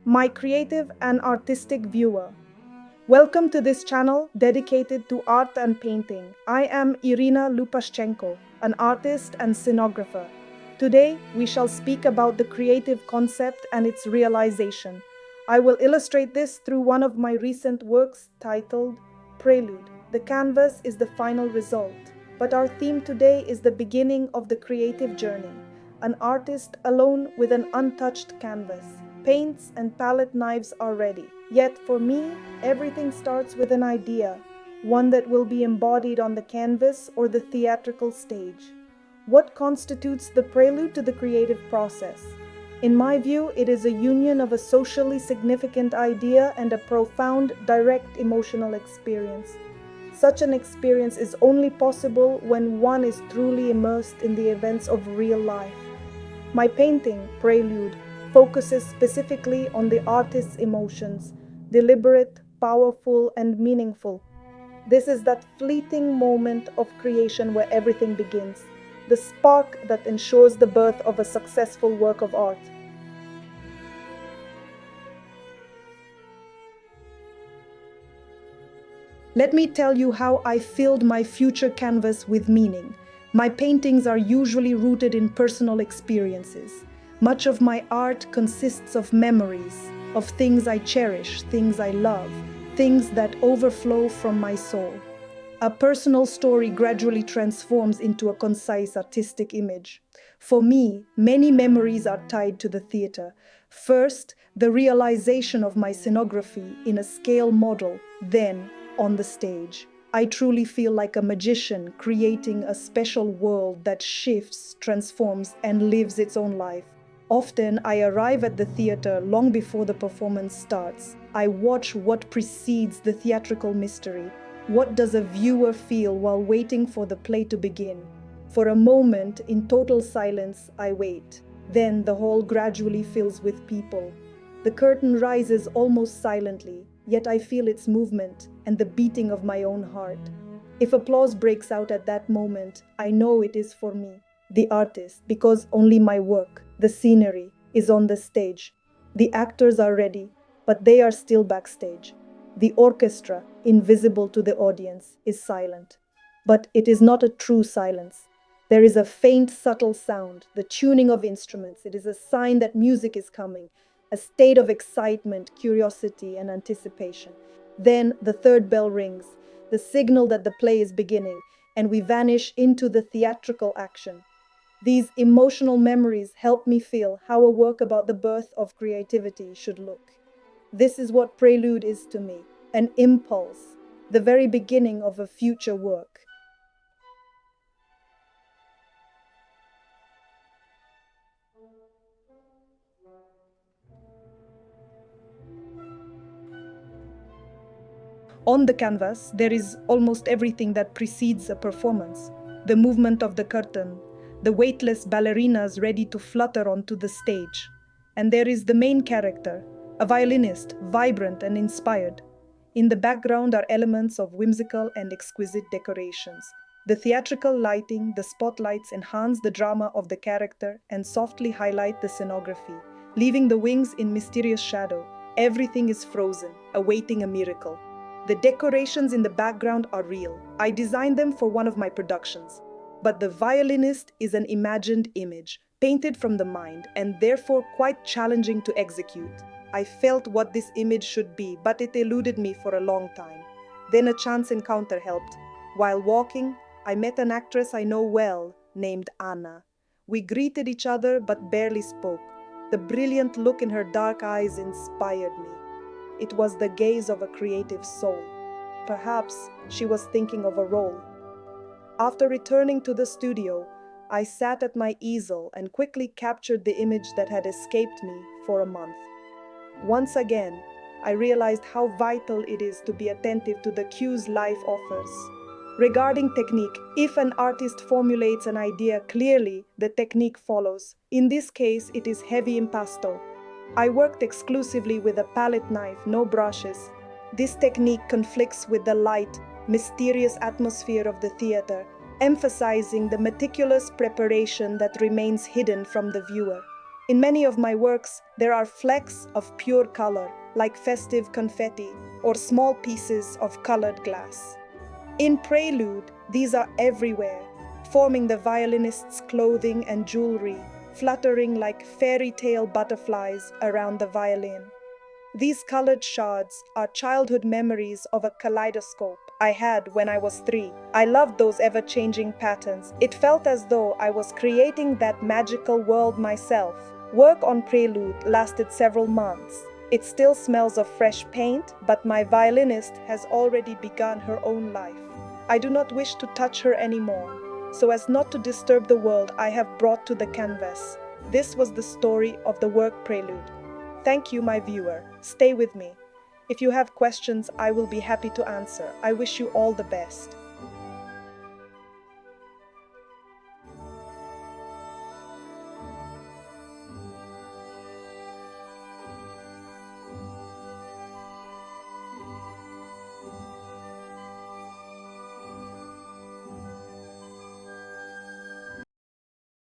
my creative and artistic viewer. Welcome to this channel dedicated to art and painting. I am Iryna Lupashchenko, an artist and scenographer. Today, we shall speak about the creative concept and its realization. I will illustrate this through one of my recent works titled Prelude. The canvas is the final result, but our theme today is the beginning of the creative journey. An artist alone with an untouched canvas. Paints and palette knives are ready. Yet for me, everything starts with an idea, one that will be embodied on the canvas or the theatrical stage. What constitutes the prelude to the creative process? In my view, it is a union of a socially significant idea and a profound, direct emotional experience. Such an experience is only possible when one is truly immersed in the events of real life. My painting, Prelude, focuses specifically on the artist's emotions, deliberate, powerful, and meaningful. This is that fleeting moment of creation where everything begins, the spark that ensures the birth of a successful work of art. Let me tell you how I filled my future canvas with meaning. My paintings are usually rooted in personal experiences. Much of my art consists of memories, of things I cherish, things I love, things that overflow from my soul. A personal story gradually transforms into a concise artistic image. For me, many memories are tied to the theater. First, the realization of my scenography in a scale model, then on the stage. I truly feel like a magician creating a special world that shifts, transforms, and lives its own life. Often, I arrive at the theater long before the performance starts. I watch what precedes the theatrical mystery. What does a viewer feel while waiting for the play to begin? For a moment, in total silence, I wait. Then the hall gradually fills with people. The curtain rises almost silently, yet I feel its movement and the beating of my own heart. If applause breaks out at that moment, I know it is for me, the artist, because only my work, the scenery, is on the stage. The actors are ready, but they are still backstage. The orchestra, invisible to the audience, is silent. But it is not a true silence. There is a faint, subtle sound, the tuning of instruments. It is a sign that music is coming, a state of excitement, curiosity, and anticipation. Then the third bell rings, the signal that the play is beginning, and we vanish into the theatrical action. These emotional memories help me feel how a work about the birth of creativity should look. This is what Prelude is to me, an impulse, the very beginning of a future work. On the canvas, there is almost everything that precedes a performance. The movement of the curtain, the weightless ballerinas ready to flutter onto the stage. And there is the main character, a violinist, vibrant and inspired. In the background are elements of whimsical and exquisite decorations. The theatrical lighting, the spotlights enhance the drama of the character and softly highlight the scenography, leaving the wings in mysterious shadow. Everything is frozen, awaiting a miracle. The decorations in the background are real. I designed them for one of my productions. But the violinist is an imagined image, painted from the mind, and therefore quite challenging to execute. I felt what this image should be, but it eluded me for a long time. Then a chance encounter helped. While walking, I met an actress I know well, named Anna. We greeted each other but barely spoke. The brilliant look in her dark eyes inspired me. It was the gaze of a creative soul. Perhaps she was thinking of a role. After returning to the studio, I sat at my easel and quickly captured the image that had escaped me for a month. Once again, I realized how vital it is to be attentive to the cues life offers. Regarding technique, if an artist formulates an idea clearly, the technique follows. In this case, it is heavy impasto. I worked exclusively with a palette knife, no brushes. This technique conflicts with the light, mysterious atmosphere of the theater, emphasizing the meticulous preparation that remains hidden from the viewer. In many of my works, there are flecks of pure color, like festive confetti, or small pieces of colored glass. In Prelude, these are everywhere, forming the violinist's clothing and jewelry, fluttering like fairy tale butterflies around the violin. These colored shards are childhood memories of a kaleidoscope I had when I was 3. I loved those ever-changing patterns. It felt as though I was creating that magical world myself. Work on Prelude lasted several months. It still smells of fresh paint, but my violinist has already begun her own life. I do not wish to touch her anymore. So as not to disturb the world I have brought to the canvas. This was the story of the work Prelude. Thank you, my viewer. Stay with me. If you have questions, I will be happy to answer. I wish you all the best.